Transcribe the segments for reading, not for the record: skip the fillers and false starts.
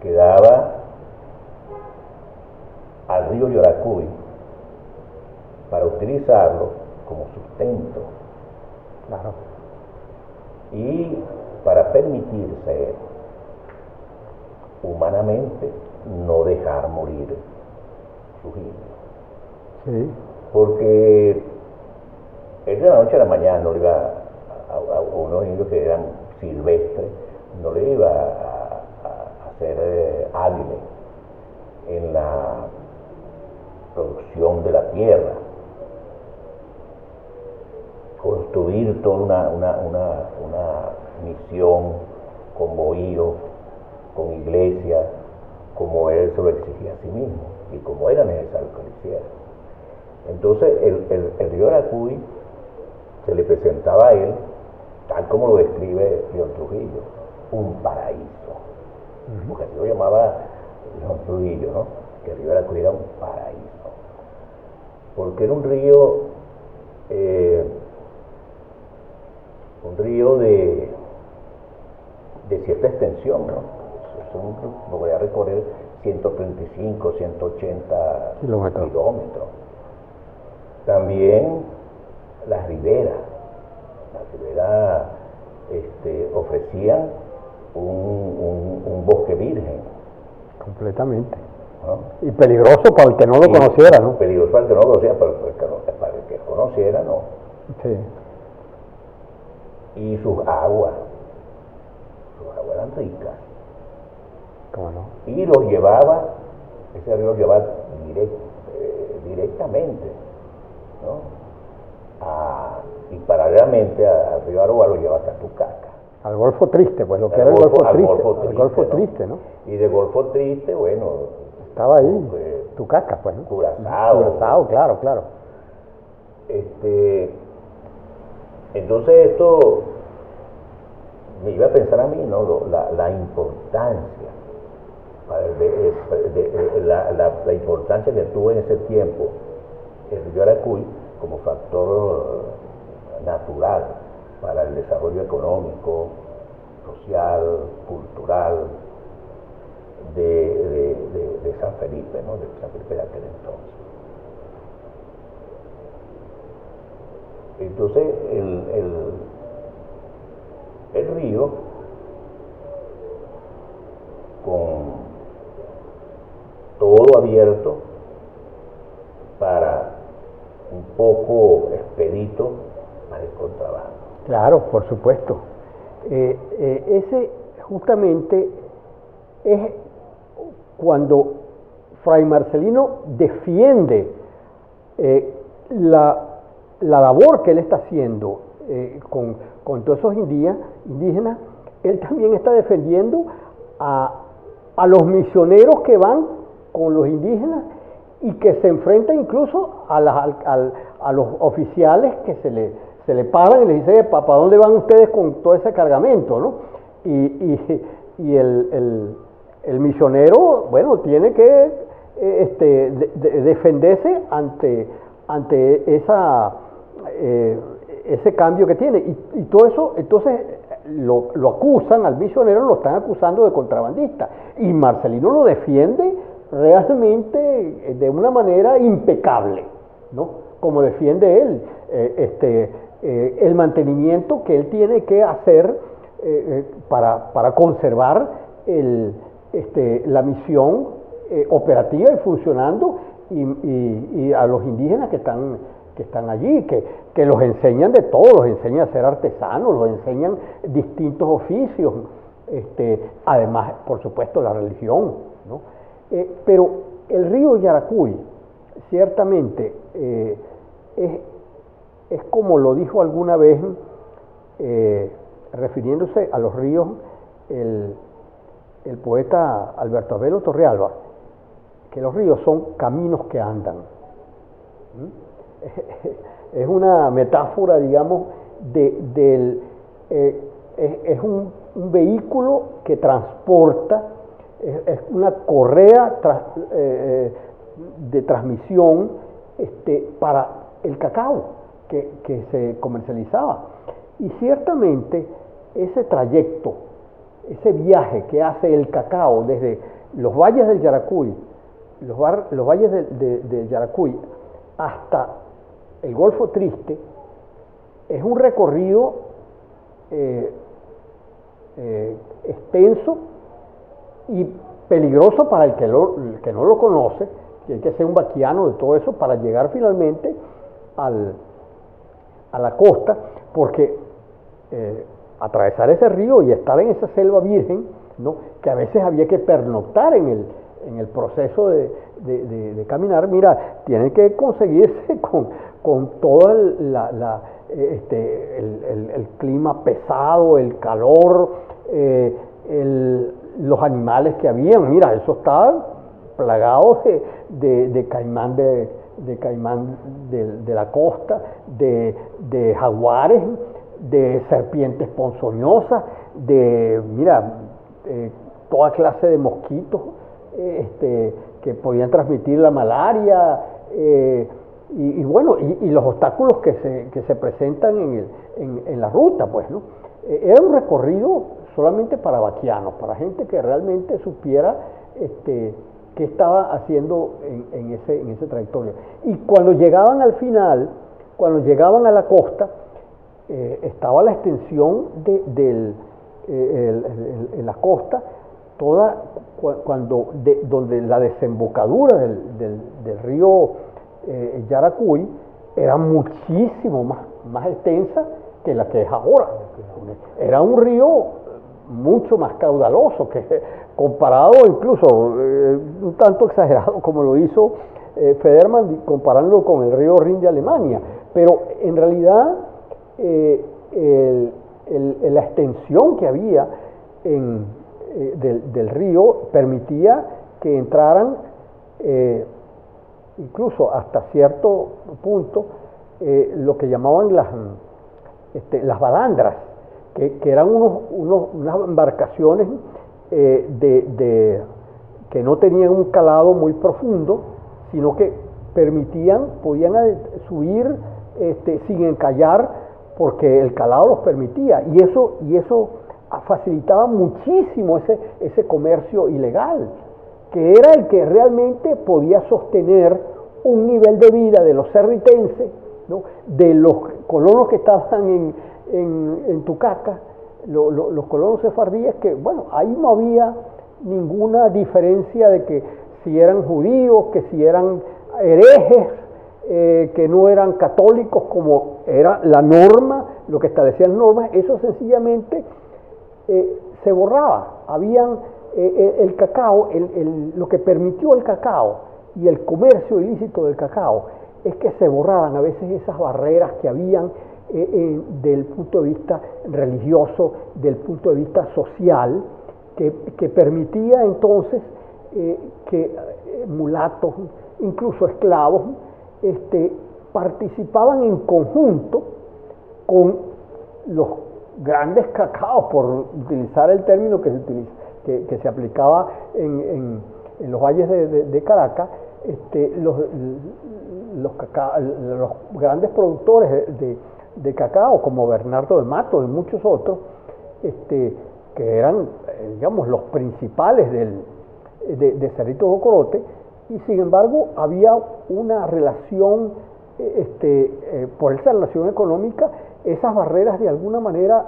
que daba al río Yaracuy para utilizarlo como sustento. Claro. Y para permitirse humanamente no dejar morir sus indios. Sí. Porque él de la noche a la mañana no le iba a unos indios que eran silvestres, no le iba a hacer hábiles en la producción de la tierra, construir toda una misión con bohíos, con iglesias, como él se lo exigía a sí mismo y como era necesario que lo hiciera. Entonces el río Yaracuy se le presentaba a él, tal como lo describe León Trujillo, un paraíso. Porque así lo llamaba León Trujillo, ¿no? Que el río Yaracuy era un paraíso. Porque era un río de cierta extensión, ¿no? Lograría recorrer 135, 180 kilómetros. También las riberas ofrecían un bosque virgen. Completamente. ¿No? Y peligroso para el que no lo conociera, ¿no? Peligroso para el que no lo conociera, pero para el que lo conociera, no. Sí. Y sus aguas eran ricas. ¿Cómo no? Y los llevaba, ese río los llevaba directamente, ¿no? Y paralelamente al río Aroa lo lleva hasta Tucaca. Al Golfo Triste, pues lo que era el Golfo Triste. Al Golfo Triste, ¿no? Y de Golfo Triste, bueno, estaba ahí, Tucaca, pues, ¿no? Curazao, claro. Entonces esto me iba a pensar a mí, ¿no? La importancia, la importancia que tuvo en ese tiempo el río Yaracuy como factor natural para el desarrollo económico, social, cultural de San Felipe, ¿no? De San Felipe de aquel entonces. Entonces el río, con todo abierto para un poco expedito para el contrabando. Claro, por supuesto. Ese justamente es cuando Fray Marcelino defiende la labor que él está haciendo con todos esos indígenas, él también está defendiendo a los misioneros que van con los indígenas y que se enfrentan incluso a los oficiales que se le paran y les dicen, ¿para dónde van ustedes con todo ese cargamento, no? Y el misionero, bueno, tiene que defenderse ante ese cambio que tiene. Y todo eso, entonces, lo acusan al misionero, lo están acusando de contrabandista. Y Marcelino lo defiende realmente de una manera impecable, ¿no? Como defiende él el mantenimiento que él tiene que hacer para conservar la misión operativa y funcionando y a los indígenas que están allí, que los enseñan de todo, los enseñan a ser artesanos, los enseñan distintos oficios, además, por supuesto, la religión, ¿no? Pero el río Yaracuy, ciertamente, es como lo dijo alguna vez, refiriéndose a los ríos, el poeta Alberto Abelo Torrealba, que los ríos son caminos que andan. Es una metáfora, digamos, es un vehículo que transporta, es una correa de transmisión para el cacao que se comercializaba. Y ciertamente ese trayecto ese viaje que hace el cacao desde los valles del Yaracuy, los valles del Yaracuy hasta el Golfo Triste, es un recorrido extenso y peligroso para el que no lo conoce, que hay que ser un vaquiano de todo eso para llegar finalmente a la costa, porque atravesar ese río y estar en esa selva virgen, ¿no?, que a veces había que pernoctar en el proceso de caminar, mira, tiene que conseguirse con todo el clima pesado, el calor, los animales que habían, mira, eso estaba plagado de caimán de la costa, de jaguares, de serpientes ponzoñosas, toda clase de mosquitos que podían transmitir la malaria, y los obstáculos que se presentan en la ruta, pues, ¿no? Era un recorrido solamente para vaquianos, para gente que realmente supiera qué estaba haciendo en ese trayectorio. Y cuando llegaban al final, cuando llegaban a la costa, estaba la extensión en la costa, donde la desembocadura del río Yaracuy era muchísimo más extensa que la que es ahora. Era un río mucho más caudaloso, que comparado incluso, un tanto exagerado como lo hizo Federman, comparándolo con el río Rin de Alemania, pero en realidad la extensión que había del río permitía que entraran incluso hasta cierto punto lo que llamaban las balandras, que eran unas embarcaciones que no tenían un calado muy profundo, sino que podían subir sin encallar, porque el calado los permitía, y eso facilitaba muchísimo ese comercio ilegal, que era el que realmente podía sostener un nivel de vida de los cerritenses, ¿no?, de los colonos que estaban en Tucaca, los colonos sefardíes, que bueno, ahí no había ninguna diferencia de que si eran judíos, que si eran herejes, que no eran católicos como era la norma, lo que establecían normas, eso sencillamente se borraba. Habían el cacao, lo que permitió el cacao y el comercio ilícito del cacao es que se borraban a veces esas barreras que habían del punto de vista religioso, del punto de vista social, que permitía entonces que mulatos, incluso esclavos, participaban en conjunto con los grandes cacaos, por utilizar el término que se aplicaba en los valles de Caracas, los grandes productores de cacao, como Bernardo de Matos y muchos otros, que eran, digamos, los principales de Cerrito Jocorote, y sin embargo había una relación, por esa relación económica, esas barreras de alguna manera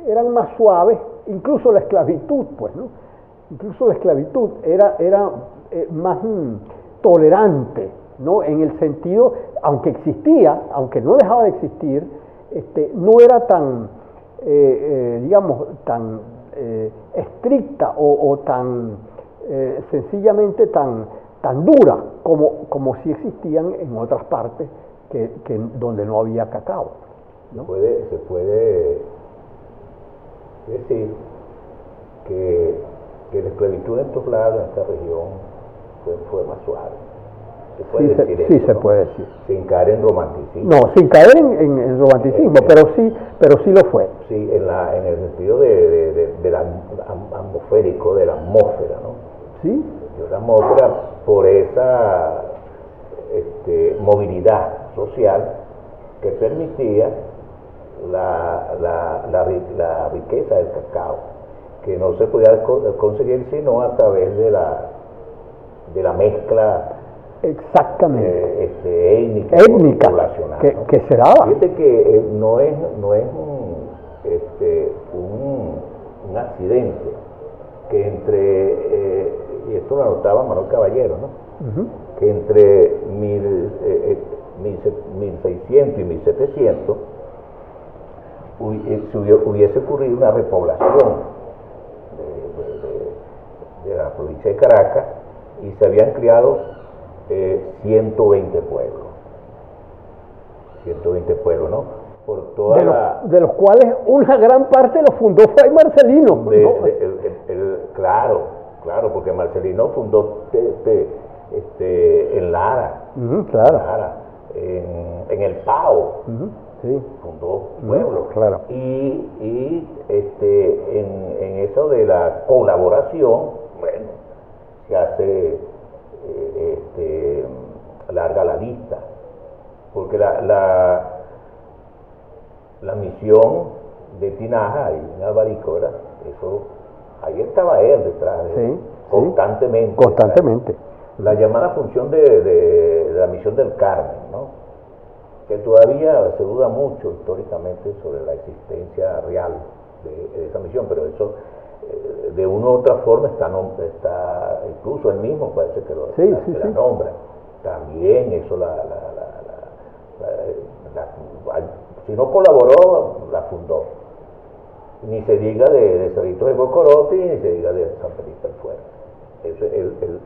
eran más suaves, incluso la esclavitud, pues, ¿no? Incluso la esclavitud era más tolerante, ¿no? En el sentido, aunque existía, aunque no dejaba de existir, no era tan, digamos, tan estricta o tan sencillamente tan dura como si existían en otras partes donde no había cacao, ¿no? Se puede decir que la esclavitud en estos lados, en esta región, fue más suave. Se puede decir eso, se ¿no? puede decir. Sin caer en romanticismo. No, sin caer en romanticismo, pero sí lo fue. Sí, en el sentido del atmosférico, de la atmósfera, ¿no? Sí. De la atmósfera, por esa movilidad social que permitía la riqueza del cacao, que no se podía conseguir sino a través de la mezcla Exactamente. étnica poblacional, ¿no? que se daba. Fíjate que no es un accidente que y esto lo anotaba Manuel Caballero, ¿no? Que entre 1600 y 1700 hubiese ocurrido una repoblación de la provincia de Caracas y se habían criado 120 pueblos. 120 pueblos, ¿no? Por toda de los cuales una gran parte lo fundó fue Marcelino. ¿No? Claro, porque Marcelino fundó en Lara, claro. Lara, en El Pao, sí. fundó pueblos. Claro. Y en eso de la colaboración, bueno, se hace larga la lista, porque la misión de Tinaja y en Alvarico, ¿verdad? Eso, ahí estaba él detrás, constantemente. Constantemente. La llamada función de la misión del Carmen, ¿no? Que todavía se duda mucho históricamente sobre la existencia real de esa misión, pero eso de una u otra forma está incluso él mismo parece que la nombra. También eso si no colaboró, la fundó. Ni se diga de Cerritos de Cocorote, ni se diga de San Felipe el Fuerte.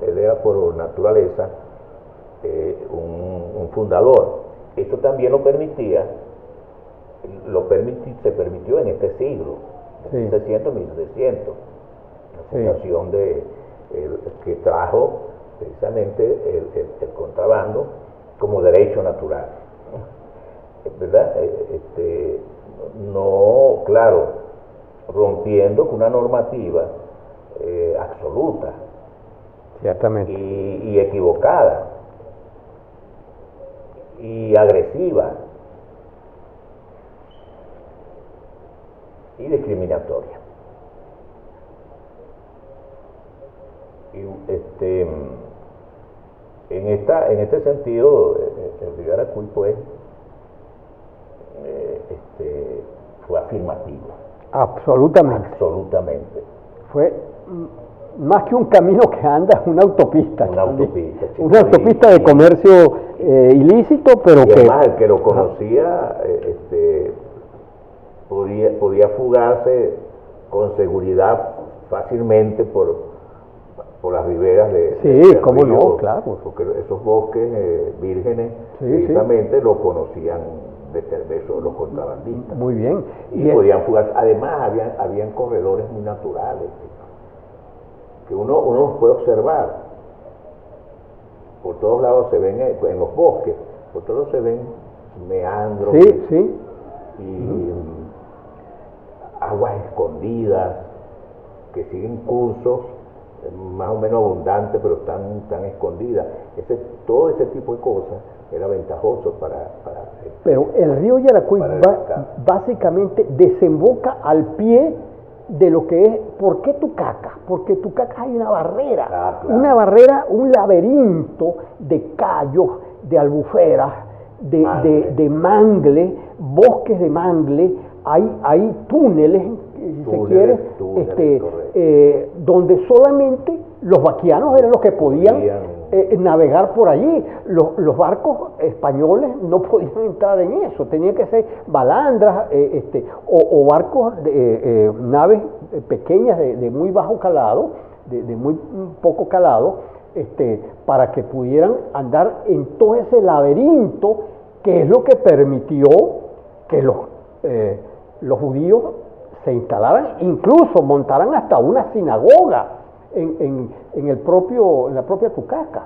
Él era por naturaleza un fundador. Esto también se permitió en este siglo, 1600, 1700, la fundación que trajo precisamente el contrabando como derecho natural, ¿verdad? No, claro, rompiendo con una normativa absoluta, ciertamente, y equivocada y agresiva y discriminatoria. Y en este sentido, el Rivera Cuy pues, fue afirmativo. Absolutamente. Fue más que un camino que anda, una autopista. Una autopista de comercio ilícito, pero y además el que lo conocía podía fugarse con seguridad fácilmente por las riberas del cómo río, no, claro. Porque esos bosques vírgenes precisamente lo conocían de cervezo los contrabandistas. Muy bien. Y podían fugarse. Además habían corredores muy naturales que uno los puede observar. Por todos lados se ven, en los bosques, por todos se ven meandros y aguas escondidas que siguen cursos más o menos abundantes, pero tan escondidas. Todo ese tipo de cosas era ventajoso para pero el río Yaracuy básicamente desemboca al pie de lo que es, ¿por qué Tucacas? Porque Tucacas hay una barrera, claro. Una barrera, un laberinto de cayos, de albuferas, de mangle, bosques de mangle, hay túneles, si se quiere, donde solamente los vaquianos eran los que podían navegar por allí. Los barcos españoles no podían entrar en eso, tenían que ser balandras o barcos, naves pequeñas de muy bajo calado, de muy poco calado, para que pudieran andar en todo ese laberinto, que es lo que permitió que los judíos se instalaran, incluso montaran hasta una sinagoga en la propia Tucaca.